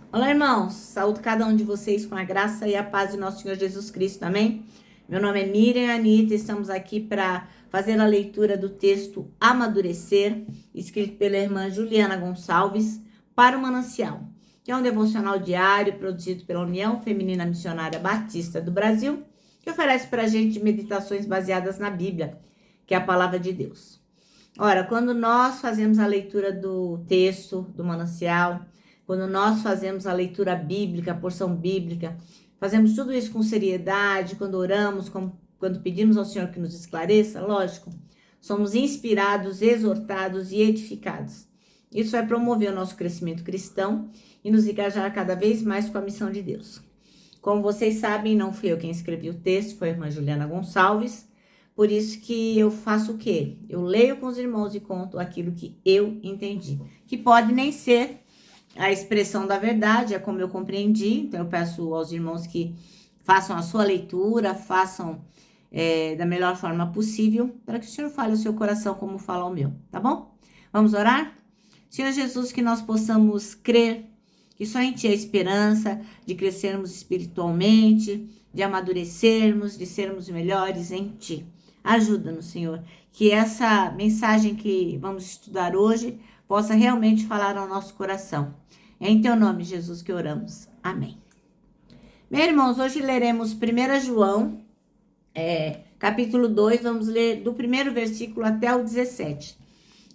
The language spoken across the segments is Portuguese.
Olá, irmãos. Saúdo cada um de vocês com a graça e a paz de nosso Senhor Jesus Cristo. Amém? Meu nome é Miriam Anita. Estamos aqui para fazer a leitura do texto Amadurecer, escrito pela irmã Juliana Gonçalves, para o Manancial, que é um devocional diário produzido pela União Feminina Missionária Batista do Brasil, que oferece para a gente meditações baseadas na Bíblia, que é a palavra de Deus. Ora, quando nós fazemos a leitura do texto do Manancial, quando nós fazemos a leitura bíblica, a porção bíblica, fazemos tudo isso com seriedade, quando oramos, quando pedimos ao Senhor que nos esclareça, lógico, somos inspirados, exortados e edificados. Isso vai promover o nosso crescimento cristão e nos engajar cada vez mais com a missão de Deus. Como vocês sabem, não fui eu quem escrevi o texto, foi a irmã Juliana Gonçalves. Por isso que eu faço o quê? Eu leio com os irmãos e conto aquilo que eu entendi, que pode nem ser a expressão da verdade, é como eu compreendi. Então, eu peço aos irmãos que façam a sua leitura, façam da melhor forma possível, para que o Senhor fale o seu coração como fala o meu, tá bom? Vamos orar? Senhor Jesus, que nós possamos crer que só em Ti há esperança de crescermos espiritualmente, de amadurecermos, de sermos melhores em Ti. Ajuda-nos, Senhor, que essa mensagem que vamos estudar hoje possa realmente falar ao nosso coração. É em Teu nome, Jesus, que oramos. Amém. Meus irmãos, hoje leremos 1 João, capítulo 2, vamos ler do primeiro versículo até o 17.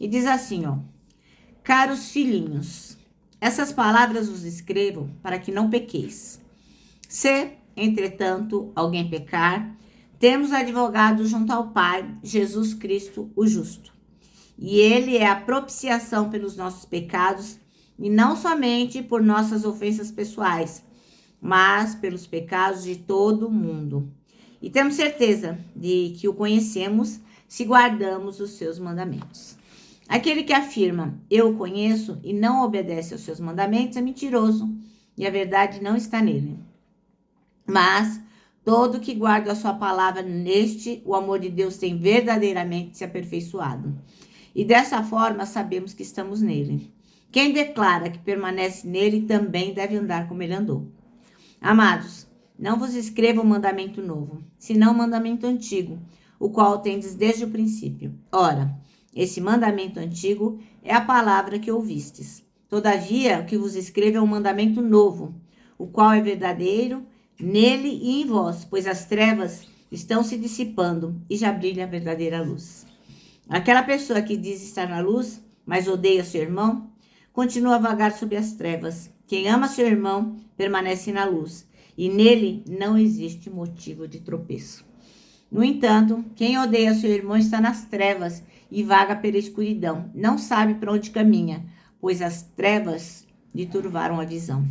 E diz assim, ó: Caros filhinhos, essas palavras vos escrevo para que não pequeis. Se, entretanto, alguém pecar, temos advogado junto ao Pai, Jesus Cristo, o justo. E ele é a propiciação pelos nossos pecados, e não somente por nossas ofensas pessoais, mas pelos pecados de todo o mundo. E temos certeza de que o conhecemos se guardamos os seus mandamentos. Aquele que afirma, eu o conheço, e não obedece aos seus mandamentos, é mentiroso, e a verdade não está nele. Mas todo que guarda a sua palavra, neste o amor de Deus tem verdadeiramente se aperfeiçoado. E dessa forma sabemos que estamos nele. Quem declara que permanece nele também deve andar como ele andou. Amados, não vos escrevo um mandamento novo, senão um mandamento antigo, o qual tendes desde o princípio. Ora, esse mandamento antigo é a palavra que ouvistes. Todavia, o que vos escrevo é um mandamento novo, o qual é verdadeiro nele e em vós, pois as trevas estão se dissipando e já brilha a verdadeira luz. Aquela pessoa que diz estar na luz, mas odeia seu irmão, continua a vagar sob as trevas. Quem ama seu irmão permanece na luz, e nele não existe motivo de tropeço. No entanto, quem odeia seu irmão está nas trevas e vaga pela escuridão. Não sabe para onde caminha, pois as trevas lhe turvaram a visão.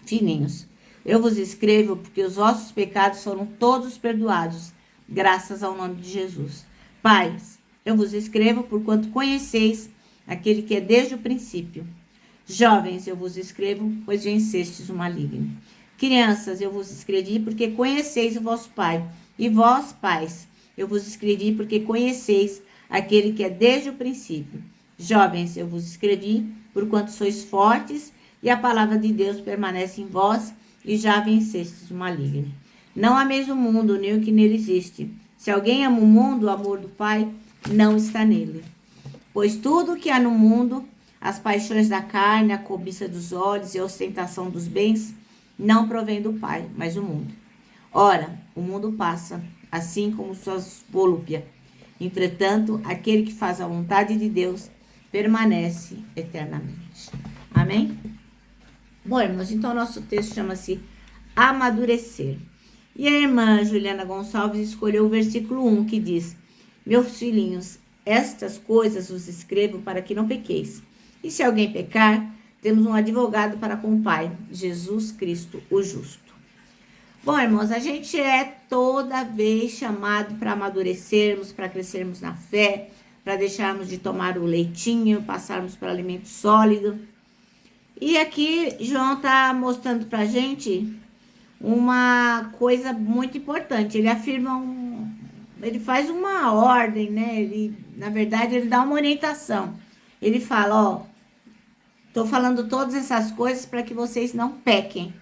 Filhinhos, eu vos escrevo porque os vossos pecados foram todos perdoados, graças ao nome de Jesus. Pais, eu vos escrevo porquanto conheceis aquele que é desde o princípio. Jovens, eu vos escrevo, pois vencestes o maligno. Crianças, eu vos escrevi porque conheceis o vosso Pai. E vós, pais, eu vos escrevi porque conheceis aquele que é desde o princípio. Jovens, eu vos escrevi porquanto sois fortes e a palavra de Deus permanece em vós e já vencestes o maligno. Não ameis o mundo, nem o que nele existe. Se alguém ama o mundo, o amor do Pai não está nele. Pois tudo que há no mundo, as paixões da carne, a cobiça dos olhos e a ostentação dos bens, não provém do Pai, mas do mundo. Ora, o mundo passa, assim como suas volúpias. Entretanto, aquele que faz a vontade de Deus permanece eternamente. Amém? Bom, irmãos, então nosso texto chama-se Amadurecer. E a irmã Juliana Gonçalves escolheu o versículo 1, que diz: Meus filhinhos, estas coisas vos escrevo para que não pequeis. E se alguém pecar, temos um advogado para com o Pai, Jesus Cristo, o justo. Bom, irmãos, a gente é toda vez chamado para amadurecermos, para crescermos na fé, para deixarmos de tomar o leitinho, passarmos para alimento sólido. E aqui João está mostrando para a gente uma coisa muito importante. Ele afirma ele faz uma ordem, né? Na verdade, ele dá uma orientação. Ele fala, ó, Estou falando todas essas coisas para que vocês não pequem.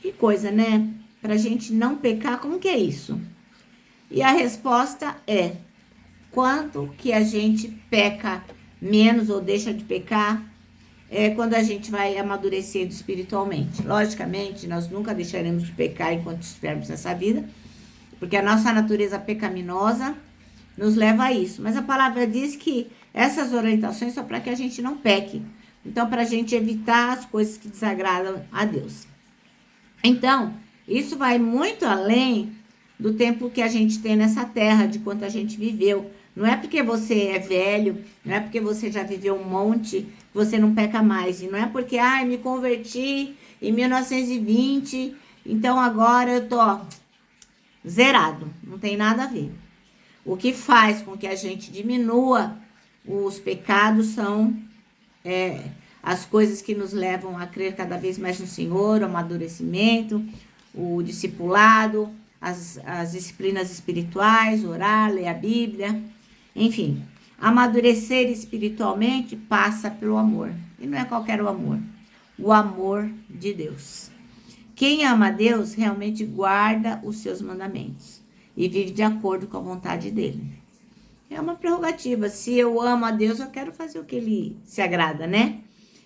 Que coisa, né? Para a gente não pecar, como que é isso? E a resposta é: quando que a gente peca menos ou deixa de pecar? É quando a gente vai amadurecendo espiritualmente. Logicamente, nós nunca deixaremos de pecar enquanto estivermos nessa vida, porque a nossa natureza pecaminosa nos leva a isso. Mas a palavra diz que essas orientações são para que a gente não peque. Então, para a gente evitar as coisas que desagradam a Deus. Então, isso vai muito além do tempo que a gente tem nessa terra, de quanto a gente viveu. Não é porque você é velho, não é porque você já viveu um monte, que você não peca mais. E não é porque, me converti em 1920, então agora eu tô zerado. Não tem nada a ver. O que faz com que a gente diminua os pecados são as coisas que nos levam a crer cada vez mais no Senhor, o amadurecimento, o discipulado, as disciplinas espirituais, orar, ler a Bíblia, enfim. Amadurecer espiritualmente passa pelo amor. E não é qualquer amor. O amor de Deus. Quem ama a Deus realmente guarda os seus mandamentos e vive de acordo com a vontade dele. É uma prerrogativa. Se eu amo a Deus, eu quero fazer o que ele se agrada, né?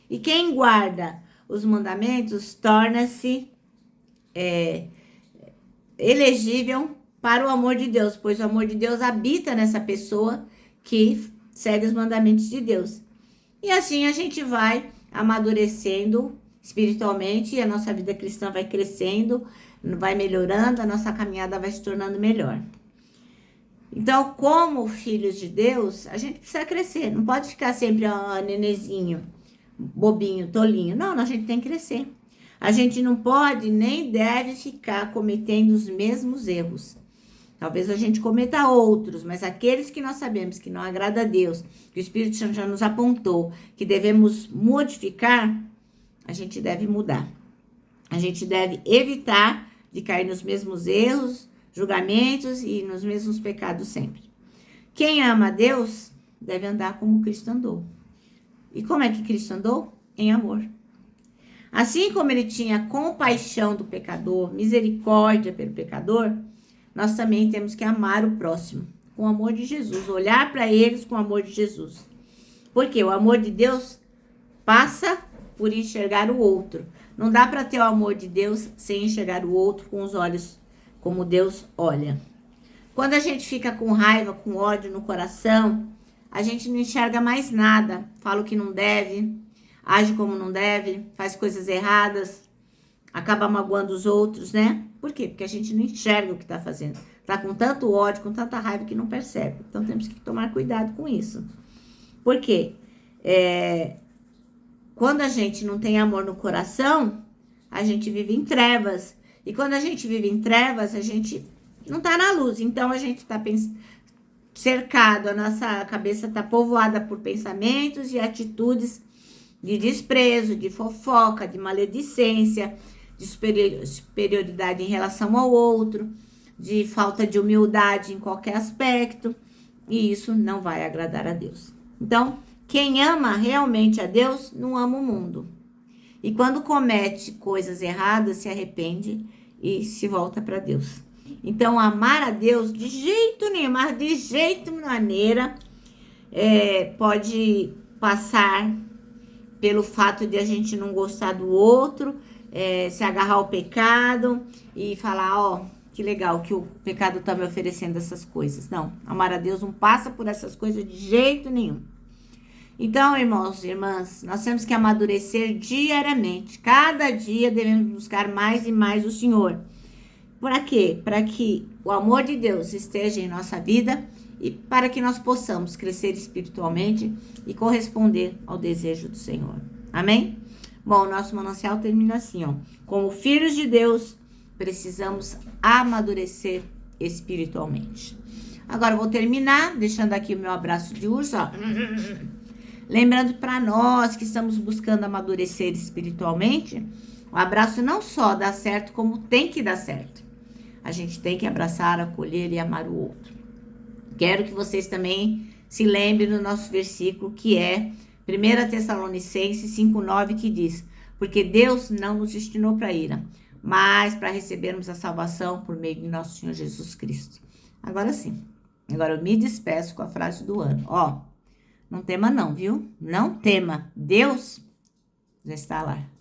E quem guarda os mandamentos torna-se elegível para o amor de Deus, pois o amor de Deus habita nessa pessoa que segue os mandamentos de Deus. E assim a gente vai amadurecendo espiritualmente e a nossa vida cristã vai crescendo, vai melhorando, a nossa caminhada vai se tornando melhor. Então, como filhos de Deus, a gente precisa crescer, não pode ficar sempre nenezinho, bobinho, tolinho. Não, a gente tem que crescer. A gente não pode nem deve ficar cometendo os mesmos erros. Talvez a gente cometa outros, mas aqueles que nós sabemos que não agrada a Deus, que o Espírito Santo já nos apontou, que devemos modificar, a gente deve mudar. A gente deve evitar de cair nos mesmos erros, julgamentos e nos mesmos pecados sempre. Quem ama a Deus deve andar como Cristo andou. E como é que Cristo andou? Em amor. Assim como ele tinha compaixão do pecador, misericórdia pelo pecador, nós também temos que amar o próximo com o amor de Jesus, olhar para eles com o amor de Jesus. Porque o amor de Deus passa por enxergar o outro. Não dá para ter o amor de Deus sem enxergar o outro com os olhos como Deus olha. Quando a gente fica com raiva, com ódio no coração, a gente não enxerga mais nada, fala o que não deve, age como não deve, faz coisas erradas, acaba magoando os outros, né? Por quê? Porque a gente não enxerga o que está fazendo. Está com tanto ódio, com tanta raiva que não percebe. Então temos que tomar cuidado com isso. Por quê? Quando a gente não tem amor no coração, a gente vive em trevas. E quando a gente vive em trevas, a gente não está na luz. Então a gente está cercado, a nossa cabeça está povoada por pensamentos e atitudes de desprezo, de fofoca, de maledicência, de superioridade em relação ao outro, de falta de humildade em qualquer aspecto, e isso não vai agradar a Deus. Então, quem ama realmente a Deus não ama o mundo. E quando comete coisas erradas, se arrepende e se volta para Deus. Então, amar a Deus de jeito nenhum, mas de jeito maneira, pode passar pelo fato de a gente não gostar do outro, se agarrar ao pecado e falar, que legal que o pecado está me oferecendo essas coisas. Não, amar a Deus não passa por essas coisas de jeito nenhum. Então, irmãos e irmãs, nós temos que amadurecer diariamente. Cada dia devemos buscar mais e mais o Senhor. Para quê? Para que o amor de Deus esteja em nossa vida e para que nós possamos crescer espiritualmente e corresponder ao desejo do Senhor. Amém? Bom, o nosso manancial termina assim, Como filhos de Deus, precisamos amadurecer espiritualmente. Agora eu vou terminar deixando aqui o meu abraço de urso, Lembrando para nós que estamos buscando amadurecer espiritualmente, o abraço não só dá certo, como tem que dar certo. A gente tem que abraçar, acolher e amar o outro. Quero que vocês também se lembrem do nosso versículo, que é 1 Tessalonicenses 5:9, que diz: porque Deus não nos destinou para ira, mas para recebermos a salvação por meio de nosso Senhor Jesus Cristo. Agora sim. Agora eu me despeço com a frase do ano. Ó, não tema não, viu? Não tema. Deus já está lá.